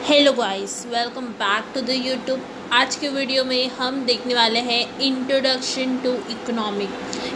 Hello guys, welcome back to the YouTube. आज के video में हम देखने वाले हैं इंट्रोडक्शन टू इकोनॉमिक।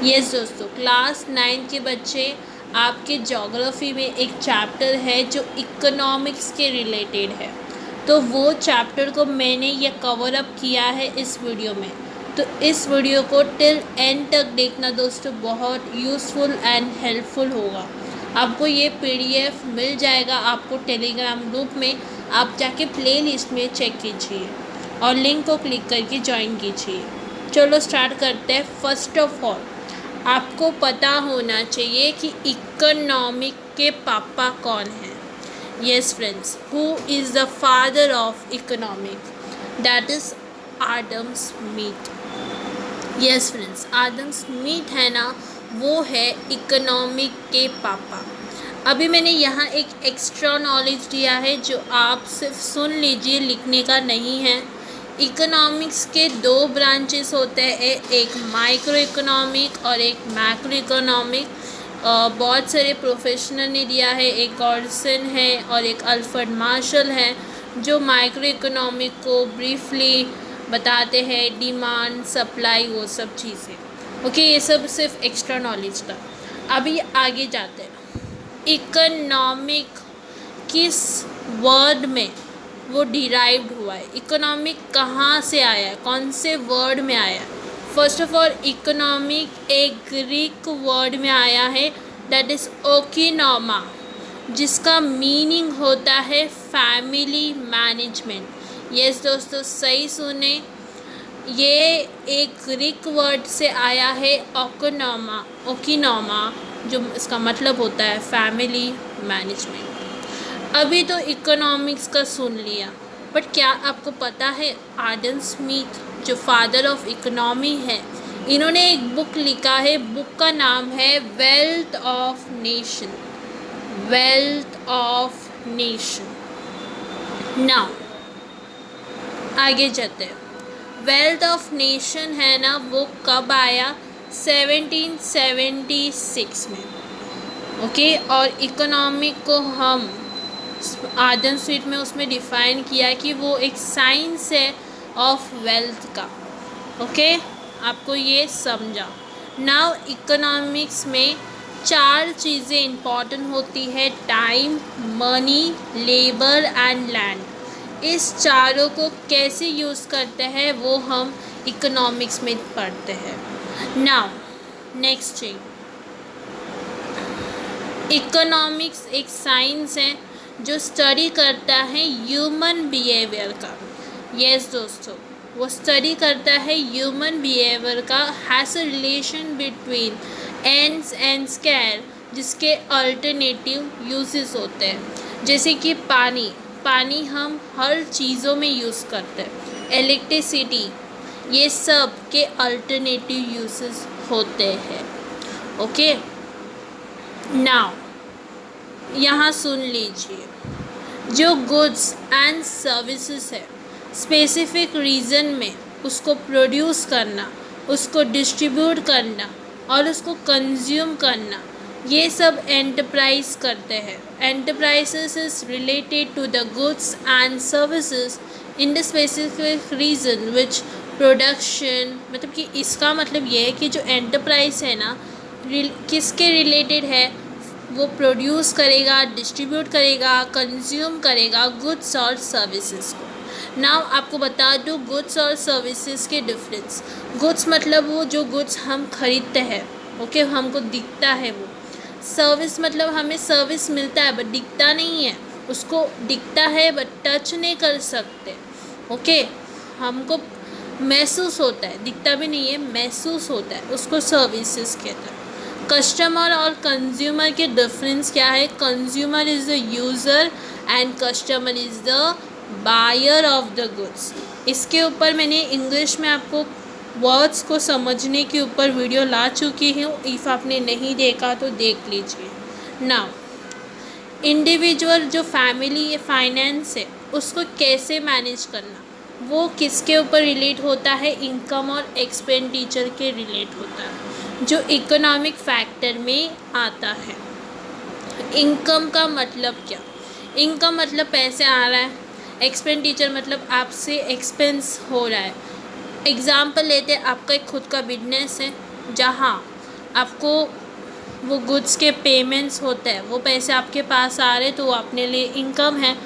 यस दोस्तों, क्लास 9 के बच्चे, आपके ज्योग्राफी में एक चैप्टर है जो इकोनॉमिक्स के रिलेटेड है। तो वो चैप्टर को मैंने ये कवर अप किया है इस वीडियो में। तो इस वीडियो को टिल एंड तक देखना दोस्तों, बहुत यूज़फुल एंड हेल्पफुल होगा। आपको ये पीडीएफ मिल जाएगा आपको टेलीग्राम ग्रुप में। आप जाके प्लेलिस्ट में चेक कीजिए और लिंक को क्लिक करके ज्वाइन कीजिए। चलो स्टार्ट करते हैं। फर्स्ट ऑफ ऑल, आपको पता होना चाहिए कि इकोनॉमिक के पापा कौन हैं। Yes friends, who is the father of economic? That is Adam Smith. Yes friends, Adam Smith है ना, वो है इकोनॉमिक के पापा। अभी मैंने यहाँ एक एक्स्ट्रा नॉलेज दिया है जो आप सिर्फ सुन लीजिए, लिखने का नहीं है। इकोनॉमिक्स के दो ब्रांचेस होते हैं, एक माइक्रो इकोनॉमिक और एक मैक्रो इकोनॉमिक। बहुत सारे प्रोफेशनल ने दिया है, एक गॉर्डसन है और एक अल्फ्रेड मार्शल है, जो माइक्रो इकोनॉमिक को ब्रीफली बताते हैं, डिमांड सप्लाई वो सब चीज़ें। ओके, ये सब सिर्फ एक्स्ट्रा नॉलेज था। अभी आगे जाते हैं। इकोनॉमिक किस वर्ड में वो डिराइव्ड हुआ है? इकोनॉमिक कहाँ से आया है, कौन से वर्ड में आया है? फर्स्ट ऑफ ऑल, इकोनॉमिक एक ग्रीक वर्ड में आया है, दैट इज़ ओकिनोमा, जिसका मीनिंग होता है फैमिली मैनेजमेंट। यस दोस्तों, सही सुने, ये एक ग्रीक वर्ड से आया है ओकिनोमा, जो इसका मतलब होता है फैमिली मैनेजमेंट। अभी तो इकोनॉमिक्स का सुन लिया, बट क्या आपको पता है आदम स्मिथ जो फादर ऑफ इकोनॉमी है, इन्होंने एक बुक लिखा है। बुक का नाम है wealth of nation. Wealth of nation. Now आगे जाते हैं। वेल्थ ऑफ नेशन है ना, वो कब आया? 1776 में। ओके, और इकोनॉमिक को हम आदम स्मिथ में उसमें डिफ़ाइन किया कि वो एक साइंस है ऑफ वेल्थ का। ओके, आपको ये समझा। नाउ इकोनॉमिक्स में 4 चीज़ें इम्पॉर्टेंट होती है: time, money, labour and land. इस चारों को कैसे यूज़ करते हैं वो हम इकोनॉमिक्स में पढ़ते हैं। नाउ नेक्स्ट थिंग, इकोनॉमिक्स एक साइंस है जो स्टडी करता है ह्यूमन बिहेवियर का। यस दोस्तों, वो स्टडी करता है ह्यूमन बिहेवियर का, has a relation between ends and square, जिसके अल्टरनेटिव यूजेस होते हैं। जैसे कि पानी हम हर चीज़ों में यूज़ करते हैं, इलेक्ट्रिसिटी, ये सब के अल्टरनेटिव यूजेस होते हैं। ओके, नाउ यहाँ सुन लीजिए, जो गुड्स एंड सर्विसेज है, स्पेसिफिक रीजन में उसको प्रोड्यूस करना, उसको डिस्ट्रीब्यूट करना और उसको कंज्यूम करना, ये सब एंटरप्राइज करते हैं। Enterprises is related to the goods and services in the specific region which production, मतलब कि इसका मतलब ये है कि जो एंटरप्राइज है ना, किसके रिलेटेड है? वो प्रोड्यूस करेगा, डिस्ट्रीब्यूट करेगा, कंज्यूम करेगा गुड्स और सर्विसेज को। नाउ आपको बता दूँ गुड्स और सर्विसेज के डिफरेंस। गुड्स मतलब वो जो गुड्स हम खरीदते हैं, ओके, हमको दिखता है वो। सर्विस मतलब हमें सर्विस मिलता है बट दिखता नहीं है, उसको दिखता है बट टच नहीं कर सकते। ओके, हमको महसूस होता है, दिखता भी नहीं है, महसूस होता है, उसको सर्विसेज कहते हैं। कस्टमर और कंज्यूमर के डिफरेंस क्या है? Consumer is the user and customer is the buyer of the goods. इसके ऊपर मैंने इंग्लिश में आपको वर्ड्स को समझने के ऊपर वीडियो ला चुकी हूँ, इफ़ आपने नहीं देखा तो देख लीजिए। नाउ इंडिविजुअल जो फैमिली फाइनेंस है, उसको कैसे मैनेज करना, वो किसके ऊपर रिलेट होता है? इनकम और एक्सपेंडिचर के रिलेट होता है, जो इकोनॉमिक फैक्टर में आता है। इनकम का मतलब क्या? इनकम मतलब पैसे आ रहा है, एक्सपेंडिचर मतलब आपसे एक्सपेंस हो रहा है। एग्ज़ाम्पल लेते हैं, आपका एक खुद का बिजनेस है जहाँ आपको वो गुड्स के पेमेंट्स होते हैं, वो पैसे आपके पास आ रहे तो वो अपने लिए इनकम है।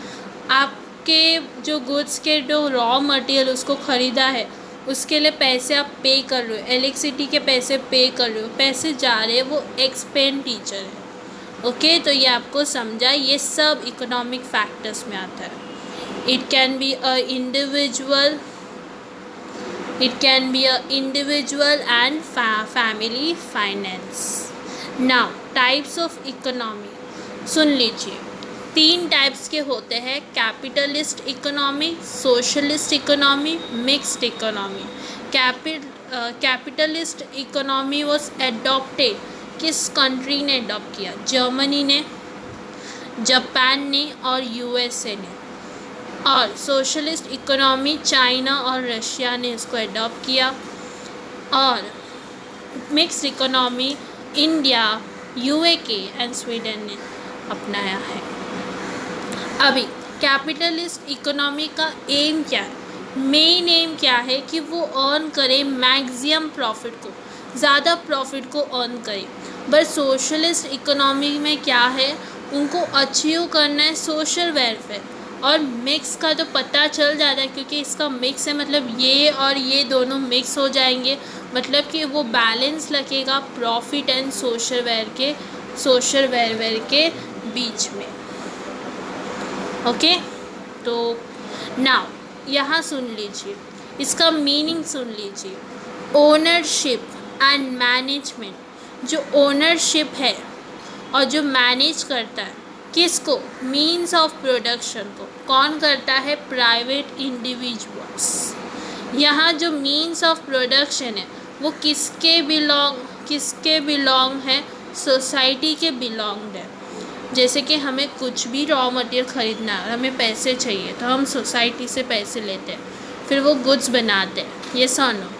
आपके जो गुड्स के जो रॉ मटेरियल उसको ख़रीदा है उसके लिए पैसे आप पे कर रहे हो, इलेक्ट्रिसिटी के पैसे पे कर रहे हो, पैसे जा रहे हैं, वो एक्सपेंडिचर है। ओके, तो ये आपको समझा, ये सब इकोनॉमिक फैक्टर्स में आता है। It can be a individual, it can be a individual and family finance. Now types of economy, सुन लीजिए, 3 टाइप्स के होते हैं, capitalist economy, socialist economy, mixed economy. Capitalist economy was adopted, किस कंट्री ने adopt किया? जर्मनी ने, Japan ने और यूएसए ने। और सोशलिस्ट इकोनॉमी चाइना और रशिया ने इसको अडॉप्ट किया। और mixed economy India, UK and Sweden ने अपनाया है। अभी कैपिटलिस्ट इकोनॉमी का एम क्या है? मेन एम क्या है कि वो अर्न करे मैक्सिमम प्रॉफिट को, ज़्यादा प्रॉफिट को अर्न करे। बट सोशलिस्ट इकोनॉमी में क्या है, उनको अचीव करना है सोशल वेलफेयर। और मिक्स का तो पता चल जाता है क्योंकि इसका मिक्स है, मतलब ये और ये दोनों मिक्स हो जाएंगे, मतलब कि वो बैलेंस लगेगा प्रॉफिट एंड सोशल वेलफेयर के बीच में। ओके, तो नाउ यहाँ सुन लीजिए, इसका मीनिंग सुन लीजिए। ओनरशिप एंड मैनेजमेंट, जो ओनरशिप है और जो मैनेज करता है किसको? मीन्स ऑफ प्रोडक्शन को। कौन करता है? Private individuals. यहाँ जो मीन्स ऑफ प्रोडक्शन है वो किसके बिलोंग है? सोसाइटी के बिलोंग्ड है। जैसे कि हमें कुछ भी रॉ मटेरियल ख़रीदना है और हमें पैसे चाहिए तो हम सोसाइटी से पैसे लेते हैं, फिर वो गुड्स बनाते हैं, ये सुनो,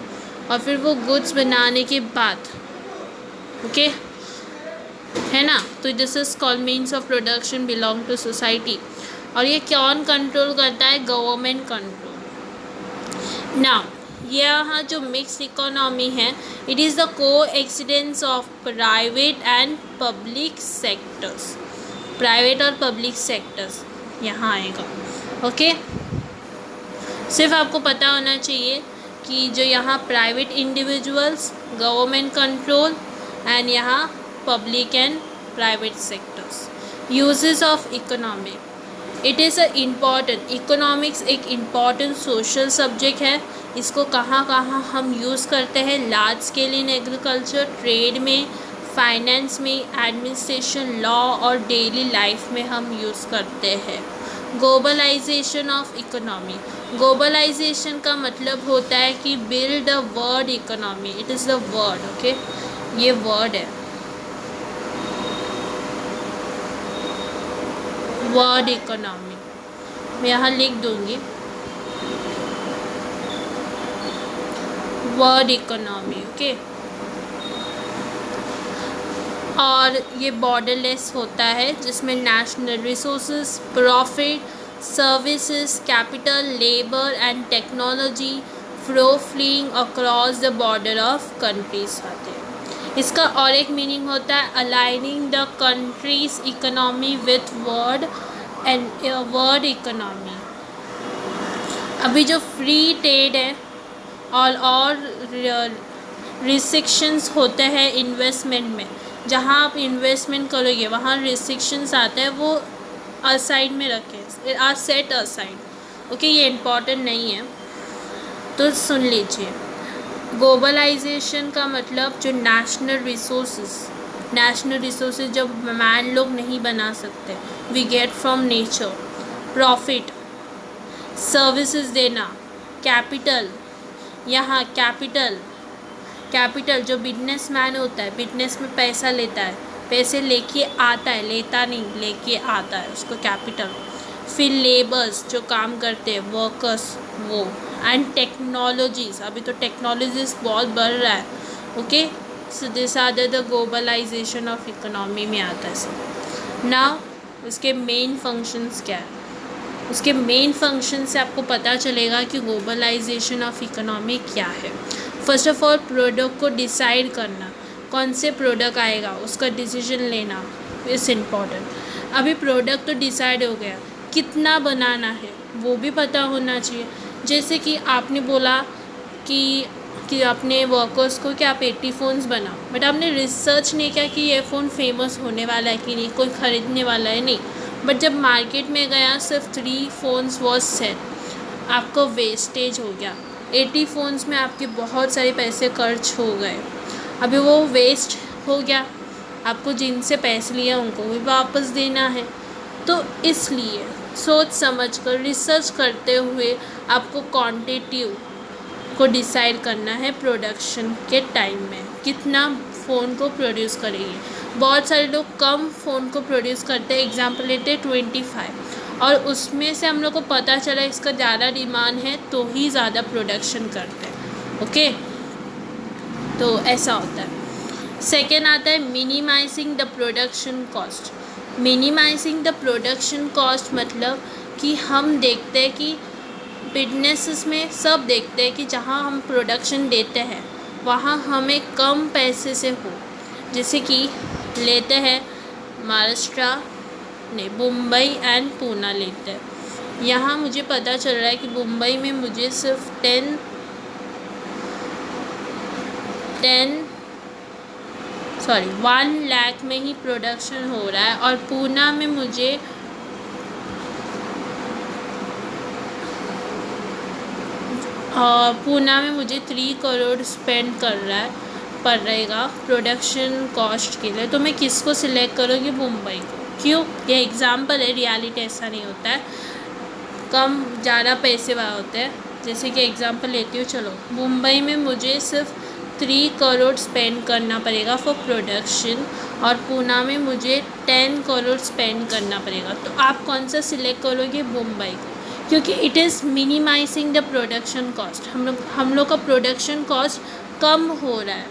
और फिर वो गुड्स बनाने के बाद ओके है ना, तो this is called means of production belong to society. और ये कौन कंट्रोल करता है? Government control. नाउ यहाँ जो मिक्स इकोनॉमी है, it is the coexistence of private and public sectors. Private और पब्लिक सेक्टर्स यहाँ आएगा। ओके, सिर्फ आपको पता होना चाहिए कि जो यहाँ private individuals, government control and यहाँ public and private sectors. Uses of economic, it is a important, economics एक इम्पॉर्टेंट सोशल सब्जेक्ट है। इसको कहाँ कहाँ हम यूज़ करते हैं? Large scale in agriculture, trade में, फाइनेंस में, एडमिनिस्ट्रेशन, लॉ और डेली लाइफ में हम यूज़ करते हैं। ग्लोबलाइजेशन ऑफ इकोनॉमी, ग्लोबलाइजेशन का मतलब होता है कि build a world economy, it is the word, okay, ये वर्ड है, वर्ल्ड इकोनॉमी। मैं यहाँ लिख दूँगी वर्ल्ड इकोनॉमी, ओके। और ये बॉर्डरलेस होता है जिसमें national resources, profit, services, capital, labour and technology flowing across the border of countries आते हैं। इसका और एक मीनिंग होता है aligning the countries economy with world economy. अभी जो फ्री ट्रेड है और रिस्ट्रिक्शंस होते हैं इन्वेस्टमेंट में, जहाँ आप इन्वेस्टमेंट करोगे वहाँ रिस्ट्रिक्शंस आते हैं, वो असाइड में रखें, आर सेट असाइड, ओके, ये इम्पॉर्टेंट नहीं है तो सुन लीजिए। ग्लोबलाइजेशन का मतलब जो नेशनल रिसोर्सेज जब मैन लोग नहीं बना सकते, we get from nature, profit, services देना, कैपिटल, यहाँ कैपिटल जो बिजनेसमैन होता है, बिजनेस में पैसा लेता है, पैसे लेके आता है, लेता नहीं, लेके आता है, उसको कैपिटल। फिर लेबर्स जो काम करते हैं, वर्कर्स, वो, एंड टेक्नोलॉजीज, अभी तो टेक्नोलॉजीज बहुत बढ़ रहा है, okay, so this are the globalisation of economy में आता है सब। नाउ उसके मेन फंक्शंस क्या है? उसके मेन फंक्शन से आपको पता चलेगा कि ग्लोबलाइजेशन ऑफ इकोनॉमी क्या है। फर्स्ट ऑफ ऑल प्रोडक्ट को डिसाइड करना, कौन से प्रोडक्ट आएगा उसका डिसीजन लेना इज़ इम्पॉर्टेंट। अभी प्रोडक्ट तो डिसाइड हो गया, कितना बनाना है वो भी पता होना चाहिए। जैसे कि आपने बोला कि अपने वर्कर्स को कि आप 80 फ़ोन्स बनाओ, बट आपने रिसर्च नहीं किया कि ये फ़ोन फेमस होने वाला है कि नहीं, कोई ख़रीदने वाला है नहीं। बट जब मार्केट में गया सिर्फ 3 फ़ोन्स वॉज सेल, आपको वेस्टेज हो गया। 80 फ़ोन्स में आपके बहुत सारे पैसे खर्च हो गए, अभी वो वेस्ट हो गया। आपको जिनसे पैसे लिए उनको भी वापस देना है। तो इसलिए सोच समझ कर रिसर्च करते हुए आपको क्वांटिटी को डिसाइड करना है प्रोडक्शन के टाइम में, कितना फ़ोन को प्रोड्यूस करेंगे। बहुत सारे लोग कम फ़ोन को प्रोड्यूस करते हैं, एग्जांपल लेते हैं 25, और उसमें से हम लोग को पता चला इसका ज़्यादा डिमांड है तो ही ज़्यादा प्रोडक्शन करते हैं। ओके, तो ऐसा होता है। सेकेंड आता है minimising the production cost. Minimising the production cost मतलब कि हम देखते हैं कि बिजनेसेस में सब देखते हैं कि जहाँ हम प्रोडक्शन देते हैं वहाँ हमें कम पैसे से हो। जैसे कि लेते हैं महाराष्ट्र ने मुंबई एंड पूना लेते हैं। यहाँ मुझे पता चल रहा है कि मुंबई में मुझे सिर्फ 1 लाख में ही प्रोडक्शन हो रहा है, और पूना में मुझे पूना में मुझे 3 करोड़ स्पेंड पर रहेगा प्रोडक्शन कॉस्ट के लिए। तो मैं किसको सिलेक्ट करूँगी? मुंबई को। क्यों? ये एग्जांपल है, रियलिटी ऐसा नहीं होता है, कम ज़्यादा पैसे वहाँ होते हैं। जैसे कि एग्जांपल लेती हूँ, चलो मुंबई में मुझे सिर्फ 3 करोड़ स्पेंड करना पड़ेगा फॉर प्रोडक्शन, और पूना में मुझे 10 करोड़ स्पेंड करना पड़ेगा। तो आप कौन सा सिलेक्ट करोगे? मुंबई को, क्योंकि it is minimising the production cost. हम लोग का प्रोडक्शन कॉस्ट कम हो रहा है।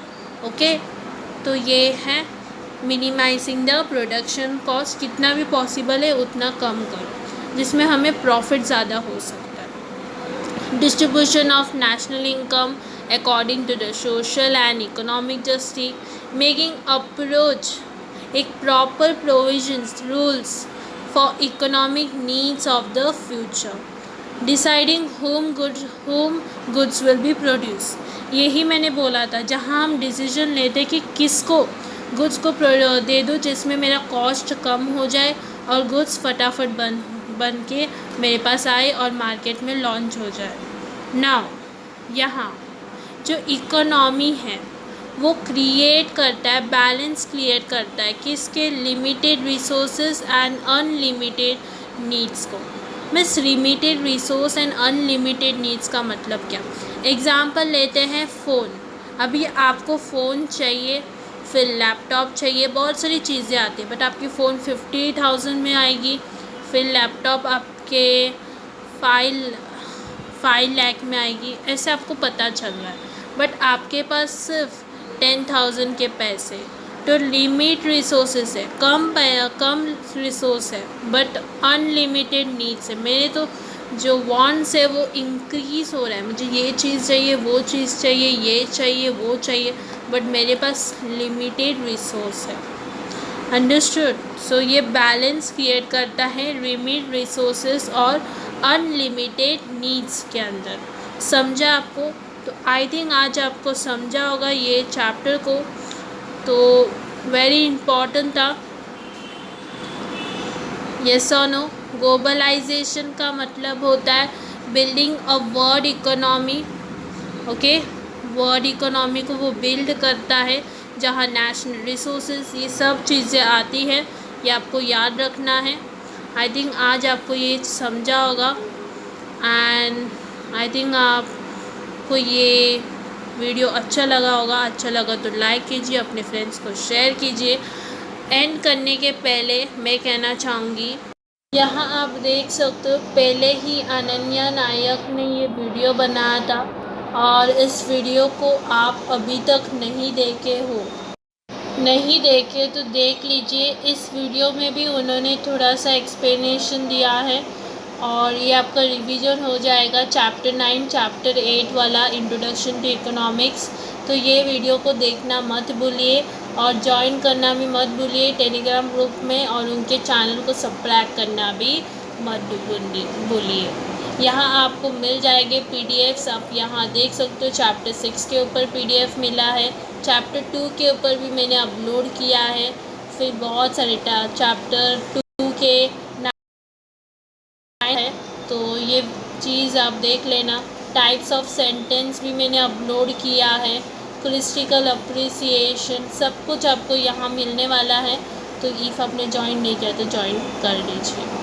ओके, तो ये है मिनिमाइजिंग द प्रोडक्शन कॉस्ट। कितना भी पॉसिबल है उतना कम करो, जिसमें हमें प्रॉफिट ज़्यादा हो सकता है। Distribution of national income according to the social and economic justice, making approach एक proper provisions rules for economic needs of the future, deciding whom goods will be produced। यही मैंने बोला था, जहाँ हम डिसीजन लेते कि किसको गुड्स को दे दूँ जिसमें मेरा कॉस्ट कम हो जाए और गुड्स फटाफट बन के मेरे पास आए और मार्केट में लॉन्च हो जाए। नाउ यहाँ जो इकोनॉमी है वो क्रिएट करता है, बैलेंस क्रिएट करता है किसके? Limited resources and unlimited needs को। मिस limited resource and unlimited needs का मतलब क्या? एग्जांपल लेते हैं फ़ोन। अभी आपको फ़ोन चाहिए, फिर लैपटॉप चाहिए, बहुत सारी चीज़ें आती हैं, बट आपकी फ़ोन 50,000 में आएगी, फिर लैपटॉप आपके 5 लाख में आएगी। ऐसे आपको पता चल रहा है, बट आपके पास सिर्फ 10,000 के पैसे, तो लिमिट रिसोर्सेस है, कम रिसोर्स है, बट अनलिमिटेड नीड्स है। मेरे तो जो वांट्स है वो इंक्रीज़ हो रहा है, मुझे ये चीज़ चाहिए, वो चीज़ चाहिए, ये चाहिए, वो चाहिए, बट मेरे पास लिमिटेड रिसोर्स है। अंडरस्टूड? सो ये बैलेंस क्रिएट करता है लिमिटेड रिसोर्सेस और अनलिमिटेड नीड्स के अंदर। समझा आपको? तो आई थिंक आज आपको समझा होगा ये चैप्टर को, तो वेरी इम्पॉर्टेंट था। यस और नो? ग्लोबलाइजेशन का मतलब होता है building a world economy. Okay, world economy को वो बिल्ड करता है जहाँ नेशनल रिसोर्सेज ये सब चीज़ें आती है, ये आपको याद रखना है। आई थिंक आज आपको ये समझा होगा, एंड आई थिंक आपको ये वीडियो अच्छा लगा होगा। अच्छा लगा तो लाइक कीजिए, अपने फ्रेंड्स को शेयर कीजिए। एंड करने के पहले मैं कहना चाहूँगी, यहाँ आप देख सकते हो पहले ही अनन्या नायक ने ये वीडियो बनाया था, और इस वीडियो को आप अभी तक नहीं देखे तो देख लीजिए। इस वीडियो में भी उन्होंने थोड़ा सा एक्सप्लेनेशन दिया है, और ये आपका रिवीजन हो जाएगा चैप्टर 9 चैप्टर 8 वाला इंट्रोडक्शन टू इकोनॉमिक्स। तो ये वीडियो को देखना मत भूलिए और ज्वाइन करना भी मत भूलिए टेलीग्राम ग्रुप में, और उनके चैनल को सब्सक्राइब करना भी मत भूलिए। यहाँ आपको मिल जाएंगे पीडीएफ्स, आप यहाँ देख सकते हो चैप्टर 6 के ऊपर पीडीएफ मिला है, चैप्टर 2 के ऊपर भी मैंने अपलोड किया है, फिर बहुत सारे चैप्टर 2 के है, तो ये चीज़ आप देख लेना। टाइप्स ऑफ सेंटेंस भी मैंने अपलोड किया है, क्रिस्टिकल अप्रिसिएशन, सब कुछ आपको यहाँ मिलने वाला है। तो इफ़ आपने ज्वाइन नहीं किया तो ज्वाइन कर लीजिए।